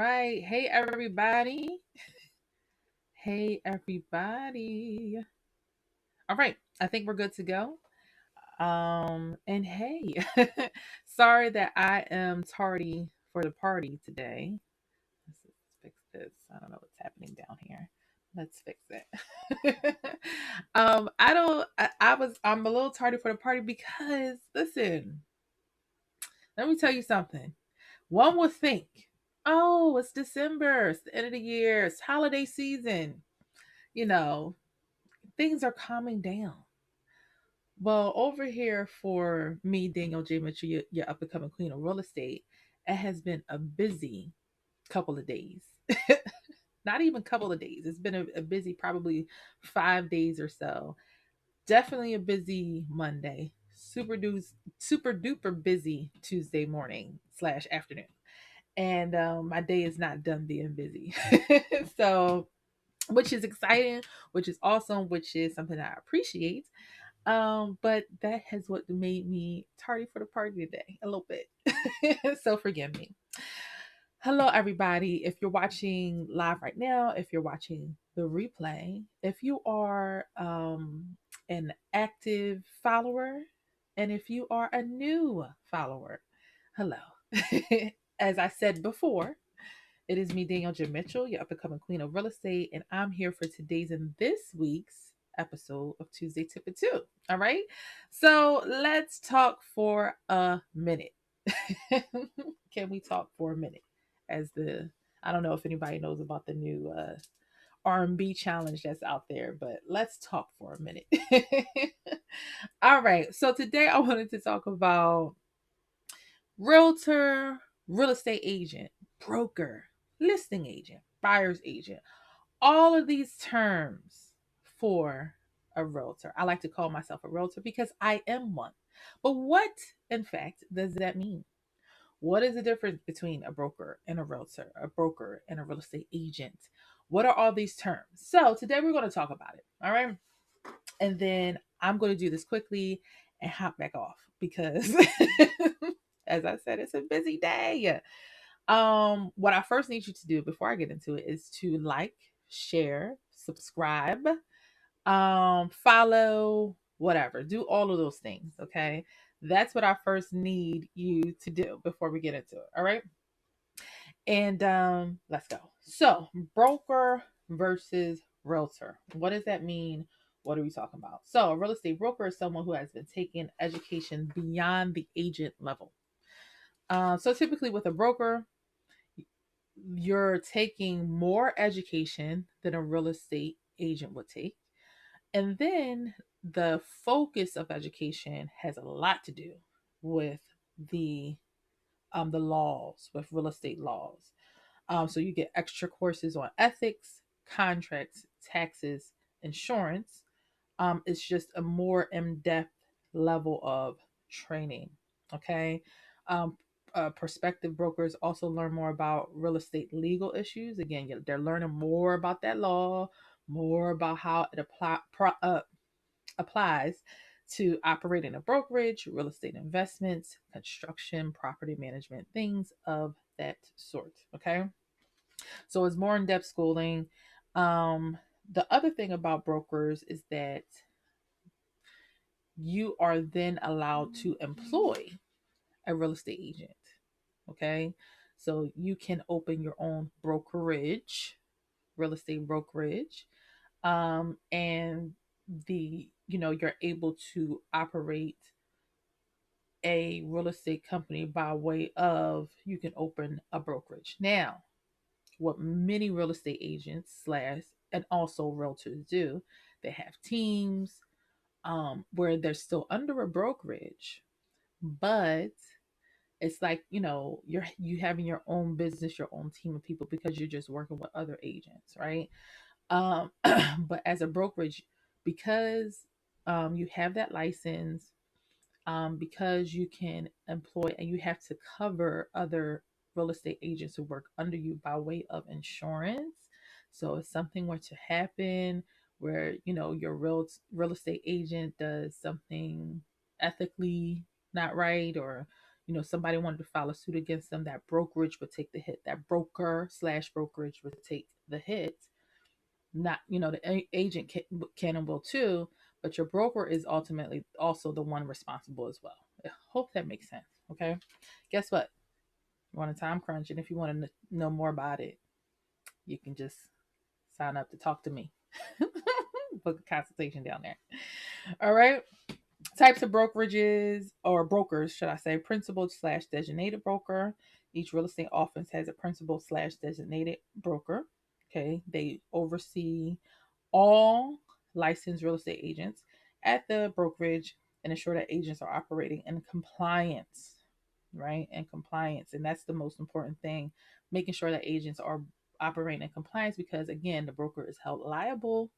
right. Hey, everybody. Hey, everybody. All right. I think we're good to go. And hey, sorry that I am tardy for the party today. Let's fix this. I don't know what's happening down here. Let's fix it. I'm a little tardy for the party because listen, let me tell you something. One would think, oh, it's December, it's the end of the year, it's holiday season, you know, things are calming down. Well, over here for me, Danielle J. Mitchell, your up and coming queen of real estate, it has been a busy couple of days. Not even couple of days. It's been a busy, probably 5 days or so. Definitely a busy Monday. Super duper busy Tuesday morning slash afternoon. And my day is not done being busy. So, which is exciting, which is awesome, which is something I appreciate. But that has what made me tardy for the party today a little bit. So forgive me. Hello, everybody. If you're watching live right now, if you're watching the replay, if you are an active follower, and if you are a new follower, hello. As I said before, it is me, Danielle J. Mitchell, your up and coming queen of real estate, and I'm here for today's and this week's episode of Tuesday Tip of Two. All right. So let's talk for a minute. Can we talk for a minute? I don't know if anybody knows about the new R&B challenge that's out there, but let's talk for a minute. All right. So today I wanted to talk about realtor, real estate agent, broker, listing agent, buyer's agent, all of these terms for a realtor. I like to call myself a realtor because I am one. But what, in fact, does that mean? What is the difference between a broker and a realtor, a broker and a real estate agent? What are all these terms? So today we're going to talk about it. All right. And then I'm going to do this quickly and hop back off because, as I said, it's a busy day. What I first need you to do before I get into it is to like, share, subscribe, follow, whatever. Do all of those things, okay? That's what I first need you to do before we get into it. All right. And let's go. So, broker versus realtor. What does that mean? What are we talking about? So, a real estate broker is someone who has been taking education beyond the agent level. So, typically with a broker, you're taking more education than a real estate agent would take. And then the focus of education has a lot to do with the the laws, with real estate laws. So you get extra courses on ethics, contracts, taxes, insurance. It's just a more in-depth level of training. Okay. Um, Prospective brokers also learn more about real estate legal issues. Again, they're learning more about that law, more about how it applies to operating a brokerage, real estate investments, construction, property management, things of that sort. Okay. So it's more in depth schooling. Um, the other thing about brokers is that you are then allowed to employ a real estate agent. Okay. So you can open your own brokerage, real estate brokerage. And you're able to operate a real estate company by way of you can open a brokerage. Now, what many real estate agents slash and also realtors do, they have teams where they're still under a brokerage, but it's like you having your own business, your own team of people because you're just working with other agents, right? um but as a brokerage, because you have that license, because you can employ and you have to cover other real estate agents who work under you by way of insurance. So if something were to happen where your real estate agent does something ethically not right, or somebody wanted to file a suit against them, that brokerage would take the hit. That broker/brokerage would take the hit. Not, the agent can and will too, but your broker is ultimately also the one responsible as well. I hope that makes sense. Okay. Guess what? You want a time crunch, and if you want to know more about it, you can just sign up to talk to me. Book a consultation down there. All right. Types of brokerages, or brokers, should I say, principal/designated broker. Each real estate office has a principal/designated broker. Okay. They oversee all licensed real estate agents at the brokerage and ensure that agents are operating in compliance, right? And compliance. And that's the most important thing, making sure that agents are operating in compliance, because again, the broker is held liable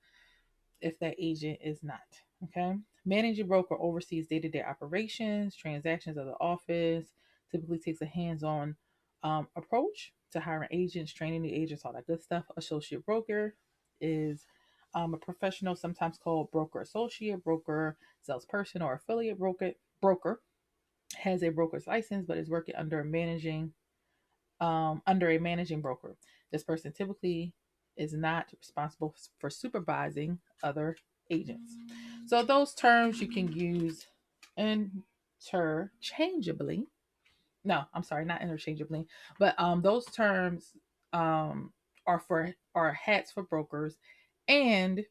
if that agent is not. Okay. Managing broker oversees day-to-day operations, transactions of the office, typically takes a hands-on approach to hiring agents, training the agents, all that good stuff. Associate broker is a professional, sometimes called broker associate, broker salesperson, or affiliate broker has a broker's license but is working under a managing broker. This person typically is not responsible for supervising other agents. So those terms you can use interchangeably. No, I'm sorry, not interchangeably, but those terms are hats for brokers, and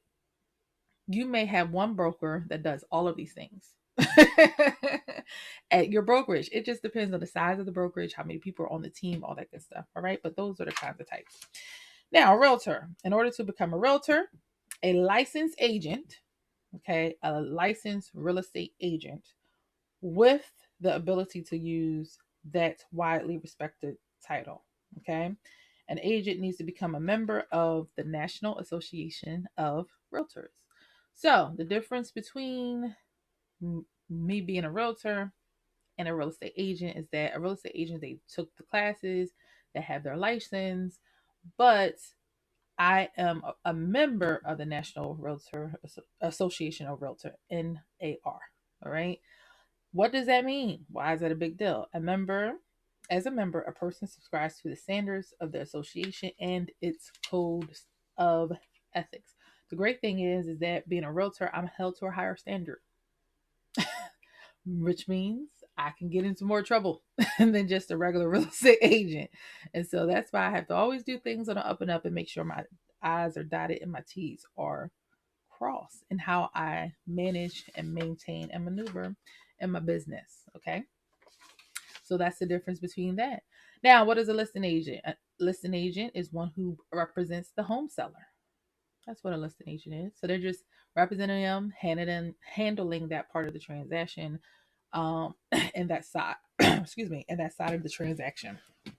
you may have one broker that does all of these things at your brokerage. It just depends on the size of the brokerage, how many people are on the team, all that good stuff. All right. But those are the kinds of types. Now, a realtor. In order to become a realtor, a licensed agent, okay, a licensed real estate agent with the ability to use that widely respected title. Okay. An agent needs to become a member of the National Association of Realtors. So the difference between me being a realtor and a real estate agent is that a real estate agent, they took the classes, they have their license, but I am a member of the National Realtor Association of Realtor, NAR. All right. What does that mean? Why is that a big deal? As a member, a person subscribes to the standards of the association and its codes of ethics. The great thing is that being a realtor, I'm held to a higher standard, which means I can get into more trouble than just a regular real estate agent. And so that's why I have to always do things on the up and up and make sure my I's are dotted and my T's are crossed in how I manage and maintain and maneuver in my business. Okay. So that's the difference between that. Now, what is a listing agent? A listing agent is one who represents the home seller. That's what a listing agent is. So they're just representing them, handling that part of the transaction, and that side, excuse me, and that side of the transaction. I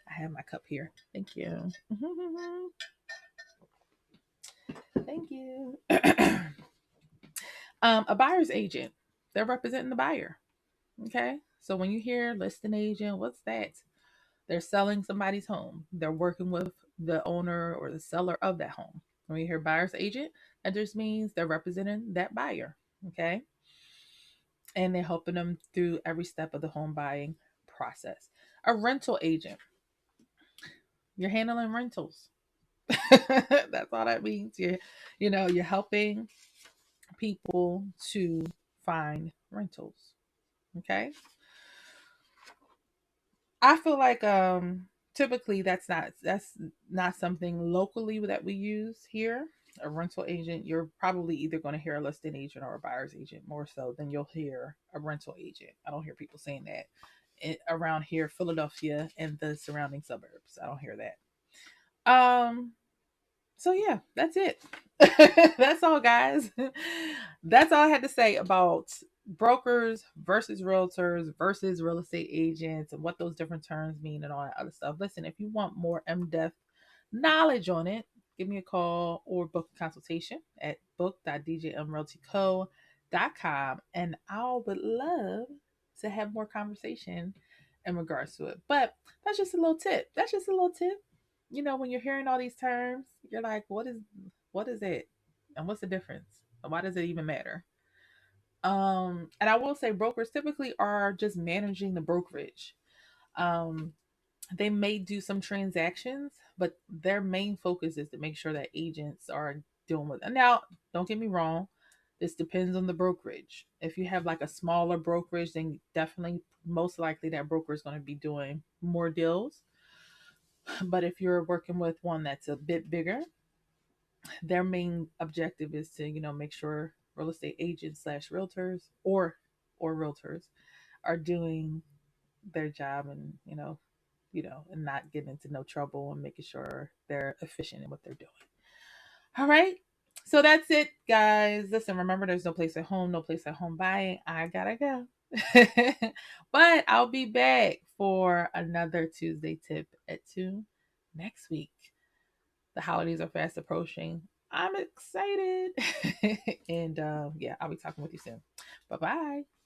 have my cup here. Thank you. Thank you. A buyer's agent, they're representing the buyer. Okay. So when you hear listing agent, what's that? They're selling somebody's home. They're working with the owner or the seller of that home. When you hear buyer's agent, that just means they're representing that buyer. Okay. And they're helping them through every step of the home buying process. A rental agent, you're handling rentals. That's all that means. You're helping people to find rentals. Okay. I feel like typically that's not something locally that we use here. A rental agent, you're probably either going to hear a listing agent or a buyer's agent more so than you'll hear a rental agent. I don't hear people saying that around here, Philadelphia and the surrounding suburbs. I don't hear that. So yeah, that's it. That's all, guys. That's all I had to say about brokers versus realtors versus real estate agents and what those different terms mean and all that other stuff. Listen, if you want more in-depth knowledge on it, give me a call or book a consultation at book.djmrealtyco.com, and I would love to have more conversation in regards to it. But that's just a little tip. That's just a little tip. When you're hearing all these terms, you're like, what is it? And what's the difference? And why does it even matter? And I will say brokers typically are just managing the brokerage. Um, they may do some transactions, but their main focus is to make sure that agents are dealing with it. Now, don't get me wrong, this depends on the brokerage. If you have like a smaller brokerage, then definitely most likely that broker is going to be doing more deals. But if you're working with one that's a bit bigger, their main objective is to, make sure real estate agents slash realtors or realtors are doing their job and and not getting into no trouble and making sure they're efficient in what they're doing. All right. So that's it, guys. Listen, remember there's no place at home, no place at home buying. I gotta go. But I'll be back for another Tuesday tip at 2 next week. The holidays are fast approaching. I'm excited. And yeah, I'll be talking with you soon. Bye bye.